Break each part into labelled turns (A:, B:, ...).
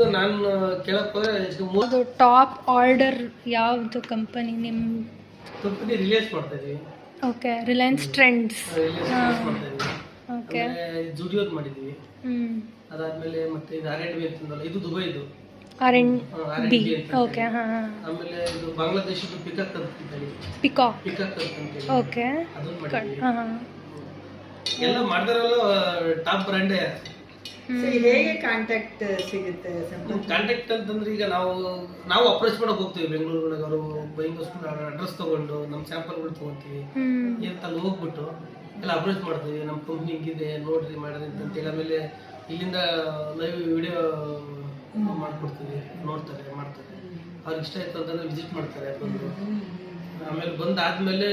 A: ನಾನು
B: ಅದು top order ಯಾವುದು ಕಂಪನಿ ನಿಮ್ಮ
A: ಕಂಪನಿ ರಿಲಯನ್ಸ್ ಮಾಡ್ತಾ ಇದೀವಿ.
B: Okay, Reliance trends. ಓಕೆ,
A: ಜುಡಿಯೋದ್ ಮಾಡಿದೀವಿ. ಅದಾದ್ಮೇಲೆ ಮತ್ತೆ ಇದು R&B ಅಂತಂದಲ್ಲ, ಇದು ದುಬೈದು
B: R&B. ಓಕೆ,
A: ಆಮೇಲೆ ಇದು ಬಾಂಗ್ಲಾದೇಶದ ಪಿಕಾಕ್ ಅಂತ ಹೇಳಿ
B: ಪಿಕಾಕ್
A: ಅಂತ ಹೇಳಿ
B: ಓಕೆ,
A: ಅದನ್ನ ಮಾಡಿದೀವಿ. ಎಲ್ಲ ಮಾಡಿದಾರಲ್ಲ ಟಾಪ್ ಬ್ರ್ಯಾಂಡೇ.
C: ಹೇಗೆ ಕಾಂಟ್ಯಾಕ್ಟ್ ಸಿಗುತ್ತೆ?
A: ಕಾಂಟ್ಯಾಕ್ಟ್ ಅಂತಂದ್ರೆ ಈಗ ನಾವು ಅಪ್ರೋಚ್ ಮಾಡಕ್ ಹೋಗ್ತೀವಿ ಬೆಂಗಳೂರಿನಾಗ. ಅವರು ಬೈಂಗೋಸ್ಕರ ಅಡ್ರೆಸ್ ತಗೊಂಡು ನಮ್ಮ ಸ್ಯಾಂಪಲ್ಗಳು ತಗೊಂತೀವಿ. ಅಂತ ಅಲ್ಲಿ ಹೋಗ್ಬಿಟ್ಟು ಎಲ್ಲ ಅಪ್ರೋಚ್ ಮಾಡ್ತೀವಿ. ನಮ್ಮ ಕಂಪ್ನಿ ಹಿಂಗಿದೆ ನೋಡ್ರಿ ಮಾಡಿದ್ರಿ ಅಂತೇಳಿ. ಆಮೇಲೆ ಇಲ್ಲಿಂದ ಲೈವ್ ವಿಡಿಯೋ ಮಾಡ್ಕೊಡ್ತೀವಿ. ನೋಡ್ತಾರೆ, ಮಾಡ್ತಾರೆ. ಅವ್ರಿಗೆ ಇಷ್ಟ ಆಯ್ತು ಅಂತಂದ್ರೆ ವಿಸಿಟ್ ಮಾಡ್ತಾರೆ ಬಂದು. ಆಮೇಲೆ ಬಂದಾದ್ಮೇಲೆ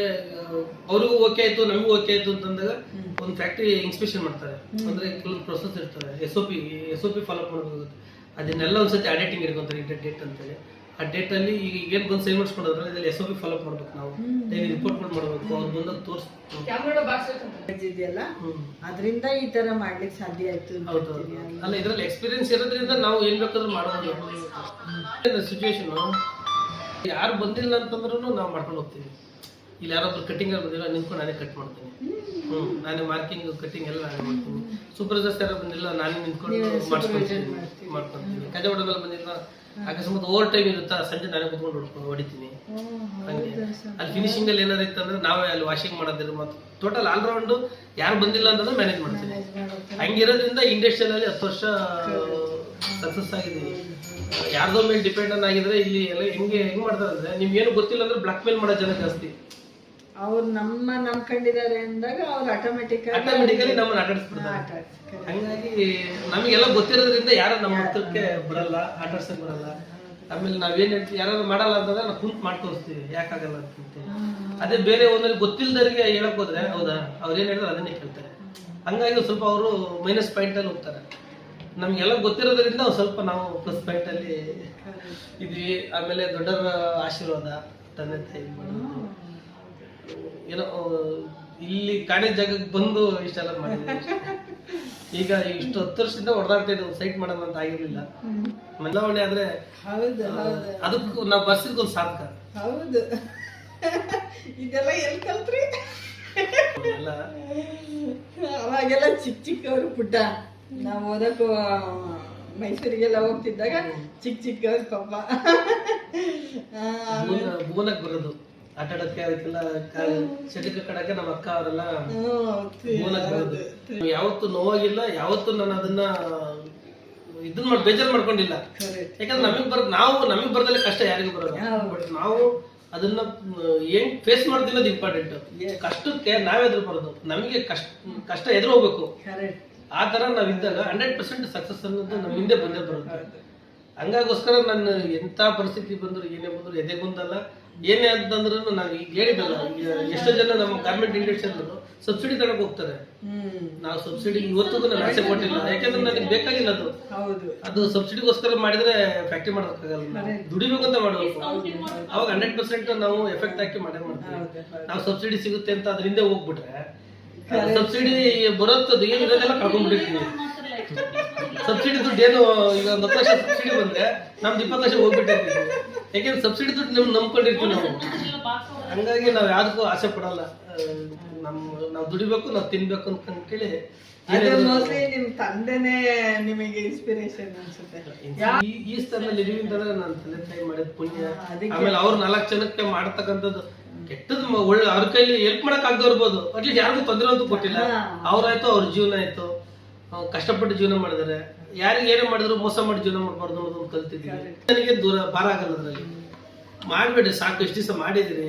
A: ಅವ್ರಿಗೂ ಓಕೆ ಆಯ್ತು, ನಮಗೂ ಓಕೆ ಆಯ್ತು ಅಂತಂದಾಗ ಒಂದು ಫ್ಯಾಕ್ಟ್ರಿ ಇನ್ಸ್ಪೆಕ್ಷನ್ ಮಾಡ್ತಾರೆ. ಅಂದ್ರೆ ಕೆಲವು ಪ್ರೊಸೆಸ್ ಇರ್ತಾರೆ, ಎಸ್ ಒ ಪಿ ಫಾಲೋ ಮಾಡಬೇಕು. ಅದನ್ನೆಲ್ಲ ಒಂದ್ಸತಿ ಅಡೇಟಿಂಗ್ ಇಟ್ಕೊಂತಾರೆ, ಇಂಟರ್ ಡೇಟ್ ಅಂತೇಳಿ. ಆ ಡೇಟ್ ಅಲ್ಲಿ ಈಗ ಏನ್ ಬಂದು ಸೈನ್ ಮಾಡಿಸ್ಕೊಂಡ್ರೆ ಇದ್ರಲ್ಲಿ ಎಸ್ ಒ ಪಿ ಫಾಲೋ ಮಾಡ್ಬೇಕು. ನಾವು ಡೈಲಿ ರಿಪೋರ್ಟ್ ಮಾಡ್ಬೇಕು. ಅವ್ರು ಬಂದಾಗ ತೋರಿಸ್ಬೇಕು
C: ಇದೆಯಲ್ಲ, ಅದರಿಂದ ಈ ತರ ಮಾಡ್ಲಿಕ್ಕೆ ಸಾಧ್ಯ ಆಯ್ತು.
A: ಹೌದು, ಅಲ್ಲ ಇದ್ರಲ್ಲಿ ಎಕ್ಸ್ಪೀರಿಯನ್ಸ್ ಇರೋದ್ರಿಂದ ನಾವು ಏನ್ ಬೇಕಾದ್ರೂ ಮಾಡೋದು. ಸಿಚುವೇಶನ್ ಯಾರು ಬಂದಿಲ್ಲ ಅಂತಂದ್ರೂ ನಾವು ಮಾಡ್ಕೊಂಡು ಹೋಗ್ತೀವಿ. ಇಲ್ಲಿ ಯಾರೊಬ್ರು ಕಟಿಂಗ್ ಬಂದಿಲ್ಲ, ನಿಂತ್ಕೊಂಡು ನಾನೇ ಕಟ್ ಮಾಡ್ತೀನಿ. ನಾನೇ ಮಾರ್ಕಿಂಗ್ ಕಟಿಂಗ್ ಎಲ್ಲ ನಾನೇ ಮಾಡ್ತೀನಿ. ಸೂಪರ್ವೈಸರ್ಸ್ ಯಾರು ಬಂದಿಲ್ಲ, ನಾನೇ ನಿಂತ್ಕೊಂಡು ಮಾಡ್ಕೊತೀನಿ. ಕಜೆ ಹೊಡೆದಲ್ಲಿ ಬಂದಿಲ್ಲ, ಅಕಸ್ಮಾತ್ ಓವರ್ ಟೈಮ್ ಇರುತ್ತಾ, ಸಂಜೆ ನಾನೇ ಕುತ್ಕೊಂಡು ಹೊಡಿತೀನಿ. ಹಂಗೆ ಅಲ್ಲಿ ಫಿನಿಶಿಂಗ್ ಅಲ್ಲಿ ಏನಾರು ಇತ್ತಂದ್ರೆ ನಾವೇ ಅಲ್ಲಿ ವಾಷಿಂಗ್ ಮಾಡೋದಿಲ್ಲ. ಮತ್ತು ಟೋಟಲ್ ಆಲ್ರೌಂಡ್ ಯಾರು ಬಂದಿಲ್ಲ ಅಂತಂದ್ರೆ ಮ್ಯಾನೇಜ್ ಮಾಡ್ತೀನಿ. ಹಂಗಿರೋದ್ರಿಂದ ಇಂಡಸ್ಟ್ರಿಯಲ್ಲಿ 10 ವರ್ಷ ಸಕ್ಸಸ್ ಆಗಿದ್ದೀವಿ. ಯಾರ್ದೋ ಮೇಲೆ ಡಿಪೆಂಡ್ ಆಗಿದ್ರೆ ಇಲ್ಲಿ ಎಲ್ಲ ಹೆಂಗ್ ಮಾಡ್ತಾರೆ ಅಂದ್ರೆ, ನಿಮ್ಗೇನು ಗೊತ್ತಿಲ್ಲ ಅಂದ್ರೆ ಬ್ಲಾಕ್ ಮೇಲ್ ಮಾಡೋ ಜನ ಜಾಸ್ತಿ.
C: ಅವ್ರು ನಂಬ್ಕೊಂಡಿದ್ದಾರೆ ಅಂದಾಗ ಅವ್ರು
A: ಆಟೋಮೆಟಿಕಲಿ ನಮ್ಮನ್ನ ಆಟಾಡಿಸ್ಬಿಡ್ತಾರೆ. ಹಂಗಾಗಿ ನಮಗೆಲ್ಲ ಗೊತ್ತಿರೋದ್ರಿಂದ ಯಾರು ನಮ್ಮ ಹತ್ರಕ್ಕೆ ಬರಲ್ಲ, ಆಟಾಡ್ಸಕ್ ಬರಲ್ಲ. ಆಮೇಲೆ ನಾವೇನ್ ಹೇಳ್ತೀವಿ, ಯಾರು ಮಾಡಲ್ಲ ಅಂತಂದ್ರೆ ನಾವು ಕುಂತ್ ಮಾಡಿ ತೋರಿಸ್ತೀವಿ, ಯಾಕಾಗಲ್ಲ ಅಂತ. ಅದೇ ಬೇರೆ ಒಂದಲ್ಲಿ ಗೊತ್ತಿಲ್ಲದವರಿಗೆ ಹೇಳಕ್ ಹೋದ್ರೆ, ಹೌದಾ ಅವ್ರೇನ್ ಹೇಳಿದ್ರೆ ಅದನ್ನೇ ಕೇಳ್ತಾರೆ. ಹಂಗಾಗಿ ಸ್ವಲ್ಪ ಅವರು ಮೈನಸ್ ಪಾಯಿಂಟ್ ಅಲ್ಲಿ ಹೋಗ್ತಾರೆ. ನಮ್ಗೆಲ್ಲ ಗೊತ್ತಿರೋದ್ರಿಂದ ಸ್ವಲ್ಪ ನಾವು ಪ್ಲಸ್ ಪಾಯಿಂಟ್ ಅಲ್ಲಿ ಇದ್ವಿ. ಆಮೇಲೆ ದೊಡ್ಡವರ ಆಶೀರ್ವಾದ, ತಂದೆ ತಾಯಿ ಮಾಡೋದು, ಏನೋ ಇಲ್ಲಿ ಕಾಲೇಜ್ ಜಾಗಕ್ಕೆ ಬಂದು ಇಷ್ಟೆಲ್ಲ ಮಾಡಿದ್ವಿ. ಈಗ ಇಷ್ಟು 10 ವರ್ಷದಿಂದ ಹೊಡೆದಾಡ್ತಾ ಇದ್ದೀವಿ, ಸೈಟ್ ಮಾಡೋಣ ಅಂತ ಆಗಿರ್ಲಿಲ್ಲ. ಬದಲಾವಣೆ ಆದ್ರೆ ಅದಕ್ಕೂ ನಾವು ಬರ್ಸಿದ್ಕೊಂದು ಸಾಧಕ.
C: ಹೌದು, ಇದೆಲ್ಲ ಎಲ್ಲಿ ಕಲ್ತ್ರಿ? ಅವಾಗೆಲ್ಲ ಚಿಕ್ಕವರು ಪುಟ್ಟ ನಾವು ಓದಕ್ಕೂ ಮೈಸೂರಿಗೆಲ್ಲ ಹೋಗ್ತಿದ್ದಾಗ ಚಿಕ್ಕವ್ರು ಪಾಪ
A: ಭುವನಕ್ಕೆ ಬರೋದು ಆಟ ಆಡೋದಕ್ಕೆ, ಅದಕ್ಕೆಲ್ಲ ಶೆಟ್ಲ್ ಕಡಕ್ಕೆ ನಮ್ಮ ಅಕ್ಕ ಅವರೆಲ್ಲ ಭುವನಕ್ಕೆ ಬರೋದು. ಯಾವತ್ತು ನೋವಾಗಿಲ್ಲ, ಯಾವತ್ತು ನಾನು ಅದನ್ನ ಇದನ್ನ ಬೇಜಾರು ಮಾಡ್ಕೊಂಡಿಲ್ಲ. ಯಾಕಂದ್ರೆ ನಮಗ್ ಬರೋದಲ್ಲೇ ಕಷ್ಟ ಯಾರಿಗೂ ಬರೋದು. ಬಟ್ ನಾವು ಅದನ್ನ ಏನ್ ಫೇಸ್ ಮಾಡ್ತಿಲ್ಲ ಅದು ಇಂಪಾರ್ಟೆಂಟ್. ಕಷ್ಟಕ್ಕೆ ನಾವೇ ಎದುರು ಬರೋದು, ನಮಗೆ ಕಷ್ಟ ಎದುರು ಹೋಗ್ಬೇಕು. ಆ ತರ ನಾವಿದ್ದಾಗ 100% ಸಕ್ಸಸ್ ಅನ್ನೋದು ನಮ್ಮ ಹಿಂದೆ ಬಂದೇ ಬರುತ್ತೆ. ಹಂಗಾಗೋಸ್ಕರ ನಾನು ಎಂತ ಪರಿಸ್ಥಿತಿ ಬಂದ್ರು, ಏನೇ ಬಂದ್ರು ಎದೆಗುಂದಲ್ಲ. ಏನೇ ಅಂತಂದ್ರೂ ನಾವು ಈಗ ಹೇಳಿದಲ್ಲ, ಎಷ್ಟೋ ಜನ ನಮ್ಮ ಗಾರ್ಮೆಂಟ್ ಇಂಡಸ್ಟ್ರಿ ಸಬ್ಸಿಡಿ ತಗೊಂಡ್ ಹೋಗ್ತಾರೆ. ನಾವು ಸಬ್ಸಿಡಿ ಇವತ್ತಿಗೂ ನಾನು ಆಸೆ ಕೊಟ್ಟಿಲ್ಲ, ಯಾಕಂದ್ರೆ ನನಗೆ ಬೇಕಾಗಿಲ್ಲ ಅದು. ಅದು ಸಬ್ಸಿಡಿಗೋಸ್ಕರ ಮಾಡಿದ್ರೆ ಫ್ಯಾಕ್ಟ್ರಿ ಮಾಡೋಕ್ಕಾಗಲ್ಲ. ದುಡಿಬೇಕಂತ ಮಾಡ್ಬೇಕು. ಅವಾಗ 100% ನಾವು ಎಫೆಕ್ಟ್ ಹಾಕಿ ಮಾಡೇ ಮಾಡ್ತೀವಿ. ನಾವು ಸಬ್ಸಿಡಿ ಸಿಗುತ್ತೆ ಅಂತ ಅದರಿಂದ ಹೋಗ್ಬಿಟ್ರೆ ಸಬ್ಸಿಡಿ ಬರೋದು ಏನಿರೋದೆಲ್ಲ ಕಳ್ಕೊಂಡ್ಬಿಟ್ಟಿರ್ತೀವಿ. ಸಬ್ಸಿಡಿ ದುಡ್ಡು ಏನು, ಈಗ 10 ಲಕ್ಷ ಸಬ್ಸಿಡಿ ಬಂದ್ರೆ ನಮ್ದು 20 ಲಕ್ಷ ಹೋಗ್ಬಿಟ್ಟಿರ್ತೀವಿ. ಯಾಕೆಂದ್ರೆ ಸಬ್ಸಿಡಿ ದುಡ್ಡು ನಂಬ್ಕೊಂಡಿರ್ತೀವಿ ನಾವು. ಹಂಗಾಗಿ ನಾವ್ ಯಾವ್ದಕ್ಕೂ ಆಸೆ ಪಡಲ್ಲ. ನಾವು ದುಡಿಬೇಕು, ನಾವು ತಿನ್ಬೇಕು ಅಂತ ಕೇಳಿ.
C: ನಿಮ್ ತಂದೆನೇ ನಿಮಗೆ ಇನ್ಸ್ಪಿರೇಷನ್ ಅನ್ಸುತ್ತೆ.
A: ಈ ಸ್ಥಾನದಲ್ಲಿ ಇದೀವಿ ಅಂತಂದ್ರೆ ನನ್ನ ತಂದೆ ತಾಯಿ ಮಾಡಿದ ಪುಣ್ಯ. ಆಮೇಲೆ ಅವ್ರು 4 ಜನಕ್ಕೆ ಮಾಡತಕ್ಕಂಥದ್ದು ಕೆಟ್ಟದ್ ಒಳ್ಳೆ ಅವ್ರ ಕೈಲಿ ಹೆಲ್ಪ್ ಮಾಡಕ್ ಆಗದೆ ಇರ್ಬೋದು, ಅಟ್ಲೀಸ್ಟ್ ಯಾರಿಗೂ ತೊಂದರೆ ಅಂತೂ ಕೊಟ್ಟಿಲ್ಲ. ಅವ್ರಾಯ್ತು, ಅವ್ರ ಜೀವನ ಆಯ್ತು, ಕಷ್ಟಪಟ್ಟು ಜೀವನ ಮಾಡಿದಾರೆ. ಯಾರಿಗೆ ಏನೇ ಮಾಡಿದ್ರು ಮೋಸ ಮಾಡಿ ಜೀವನ ಮಾಡ್ಬಾರ್ದು ಅನ್ನೋದೊಂದು ಕಲ್ತಿದ್ದೀವಿ. ನನಗೆ ದೂರ ಭಾರ ಆಗಲ್ಲ. ಅದ್ರಲ್ಲಿ ಮಾಡ್ಬೇಡಿ, ಸಾಕು, ಇಷ್ಟು ದಿವಸ ಮಾಡಿದಿರಿ.